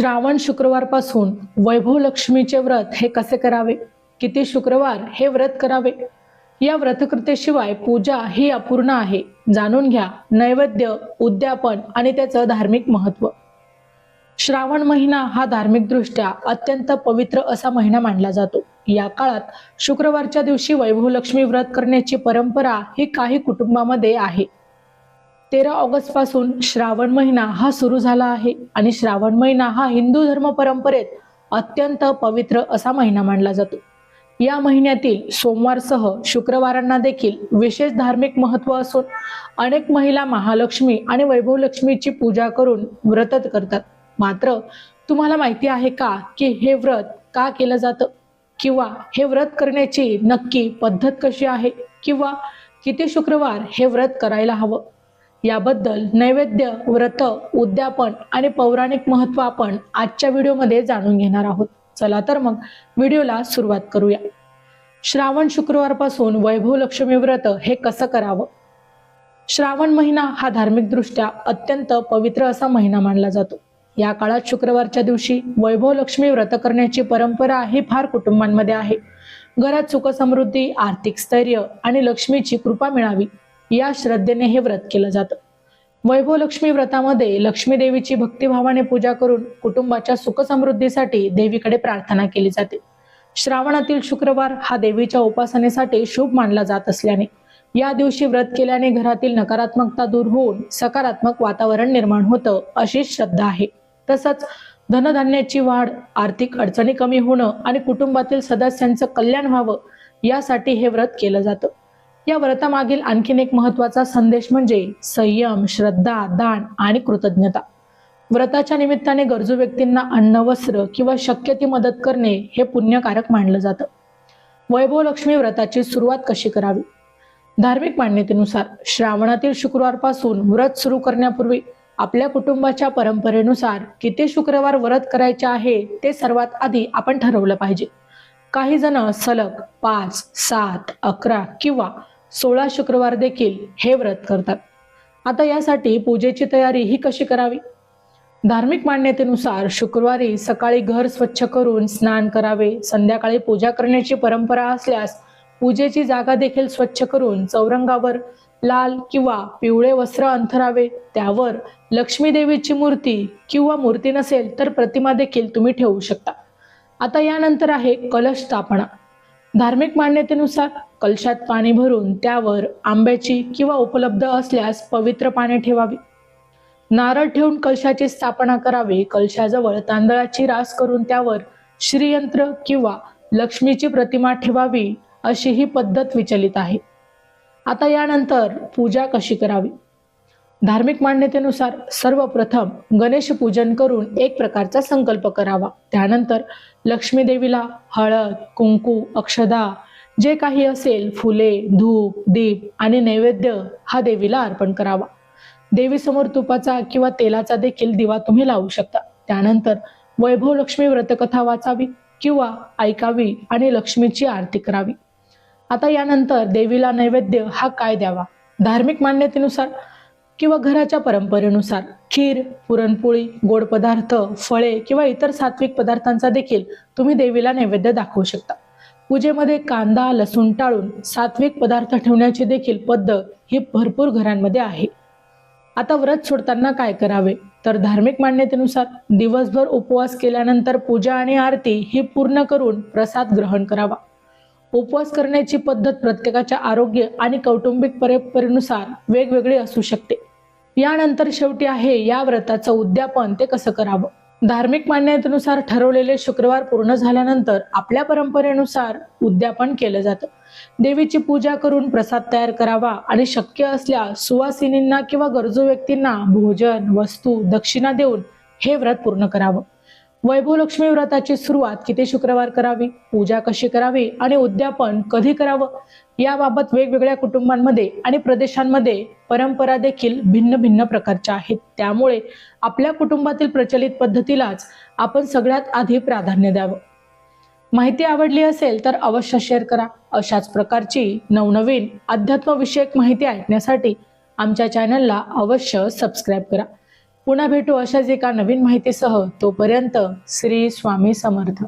श्रावण शुक्रवारपासून वैभव लक्ष्मीचे व्रत हे कसे करावे, किती शुक्रवार हे व्रत करावे, या व्रतकर्तेशिवाय पूजा ही अपूर्ण आहे। जाणून घ्या नैवेद्य, उद्यापन आणि त्याचं धार्मिक महत्त्व। श्रावण महिना हा धार्मिकदृष्ट्या अत्यंत पवित्र असा महिना मानला जातो। या काळात शुक्रवारच्या दिवशी वैभव लक्ष्मी व्रत करण्याची परंपरा ही काही कुटुंबामध्ये आहे। 13 ऑगस्ट पासून श्रावण महिना हा सुरू झाला आहे आणि श्रावण महिना हा हिंदू धर्म परंपरेत अत्यंत पवित्र असा महिना मानला जातो। या महिन्यातील सोमवारसह शुक्रवारांना देखील विशेष धार्मिक महत्त्व असून अनेक महिला महालक्ष्मी आणि वैभव लक्ष्मीची पूजा करून व्रत करतात। मात्र तुम्हाला माहिती आहे का की हे व्रत का केलं जातं, किंवा हे व्रत करण्याची नक्की पद्धत कशी आहे, किंवा किती शुक्रवार हे व्रत करायला हवं? याबद्दल नैवेद्य, व्रत, उद्यापन आणि पौराणिक महत्त्व आपण आजच्या व्हिडिओमध्ये जाणून घेणार आहोत। चला तर मग व्हिडिओला सुरुवात करूया। श्रावण शुक्रवारपासून वैभव लक्ष्मी व्रत हे कसं करावं? श्रावण महिना हा धार्मिकदृष्ट्या अत्यंत पवित्र असा महिना मानला जातो। या काळात शुक्रवारच्या दिवशी वैभव लक्ष्मी व्रत करण्याची परंपरा ही फार कुटुंबांमध्ये आहे। घरात सुख समृद्धी, आर्थिक स्थैर्य आणि लक्ष्मीची कृपा मिळावी या श्रद्धेने हे व्रत केलं जातं। वैभव लक्ष्मी व्रतामध्ये लक्ष्मी देवीची भक्तिभावाने पूजा करून कुटुंबाच्या सुख समृद्धीसाठी देवीकडे प्रार्थना केली जाते। श्रावणातील शुक्रवार हा देवीच्या उपासनेसाठी शुभ मानला जात असल्याने या दिवशी व्रत केल्याने घरातील नकारात्मकता दूर होऊन सकारात्मक वातावरण निर्माण होतं अशी श्रद्धा आहे। तसंच धनधान्याची वाढ, आर्थिक अडचणी कमी होणं आणि कुटुंबातील सदस्यांचं कल्याण व्हावं यासाठी हे व्रत केलं जातं। या व्रतामागील आणखीन एक महत्त्वाचा संदेश म्हणजे संयम, श्रद्धा, दान आणि कृतज्ञता। व्रताच्या निमित्ताने गरजू व्यक्तींना अन्न, वस्त्र किंवा शक्य ती मदत करणे हे पुण्यकारक मानलं जातं। वैभव लक्ष्मी व्रताची सुरुवात कशी करावी? धार्मिक मान्यतेनुसार श्रावणातील शुक्रवारपासून व्रत सुरू करण्यापूर्वी आपल्या कुटुंबाच्या परंपरेनुसार किती शुक्रवार व्रत करायचे आहे ते सर्वात आधी आपण ठरवलं पाहिजे। काही जण सलग 5, 7, 11 किंवा 16 शुक्रवार देखील हे व्रत करतात। आता यासाठी पूजेची तयारी ही कशी करावी? धार्मिक मान्यतेनुसार शुक्रवारी सकाळी घर स्वच्छ करून स्नान करावे। संध्याकाळी पूजा करण्याची परंपरा असल्यास पूजेची जागा देखील स्वच्छ करून चौरंगावर लाल किंवा पिवळे वस्त्र अंथरावे। त्यावर लक्ष्मी देवीची मूर्ती किंवा मूर्ती नसेल तर प्रतिमा देखील तुम्ही ठेवू शकता। आता यानंतर आहे कलश स्थापना। धार्मिक मान्यतेनुसार कलशात पाणी भरून त्यावर आंब्याची किंवा उपलब्ध असल्यास पवित्र पाने ठेवावी। नारळ ठेवून कलशाची स्थापना करावी। कलशाजवळ तांदळाची रास करून त्यावर श्रीयंत्र किंवा लक्ष्मीची प्रतिमा ठेवावी अशी ही पद्धत विचलित आहे। आता यानंतर पूजा कशी करावी? धार्मिक मान्यतेनुसार सर्वप्रथम गणेश पूजन करून एक प्रकारचा संकल्प करावा। त्यानंतर लक्ष्मी देवीला हळद, कुंकू, अक्षदा जे काही असेल, फुले, धूप, दीप आणि नैवेद्य हा देवीला अर्पण करावा। देवीसमोर तुपाचा किंवा तेलाचा देखील दिवा तुम्ही लावू शकता। त्यानंतर वैभव लक्ष्मी व्रतकथा वाचावी किंवा ऐकावी आणि लक्ष्मीची आरती करावी। आता यानंतर देवीला नैवेद्य हा काय द्यावा? धार्मिक मान्यतेनुसार किंवा घराच्या परंपरेनुसार खीर, पुरणपोळी, गोड पदार्थ, फळे किंवा इतर सात्विक पदार्थांचा देखील तुम्ही देवीला नैवेद्य दाखवू शकता। पूजेमध्ये कांदा, लसूण टाळून सात्विक पदार्थ ठेवण्याची देखील पद्धत ही भरपूर घरांमध्ये आहे। आता व्रत सोडताना काय करावे? तर धार्मिक मान्यतेनुसार दिवसभर उपवास केल्यानंतर पूजा आणि आरती ही पूर्ण करून प्रसाद ग्रहण करावा। उपवास करण्याची पद्धत प्रत्येकाच्या आरोग्य आणि कौटुंबिक परंपरेनुसार वेगवेगळी असू शकते। यानंतर शेवटी आहे या व्रताचं उद्यापन ते कसं करावं? धार्मिक मान्यतेनुसार ठरवलेले शुक्रवार पूर्ण झाल्यानंतर आपल्या परंपरेनुसार उद्यापन केलं जातं। देवीची पूजा करून प्रसाद तयार करावा आणि शक्य असल्यास सुवासिनींना किंवा गरजू व्यक्तींना भोजन, वस्तू, दक्षिणा देऊन हे व्रत पूर्ण करावं। वैभव लक्ष्मी व्रताची सुरुवात किती शुक्रवार करावी, पूजा कशी करावी आणि उद्यापन कधी करावं याबाबत वेगवेगळ्या कुटुंबांमध्ये आणि प्रदेशांमध्ये परंपरा देखील भिन्न भिन्न प्रकारच्या आहेत। त्यामुळे आपल्या कुटुंबातील प्रचलित पद्धतीलाच आपण सगळ्यात आधी प्राधान्य द्यावं। माहिती आवडली असेल तर अवश्य शेअर करा। अशाच प्रकारची नवनवीन अध्यात्मविषयक माहिती ऐकण्यासाठी आमच्या चॅनलला अवश्य सबस्क्राईब करा। पुन्हा भेटू अशाच एका नवीन माहितीसह. तोपर्यंत श्री स्वामी समर्थ.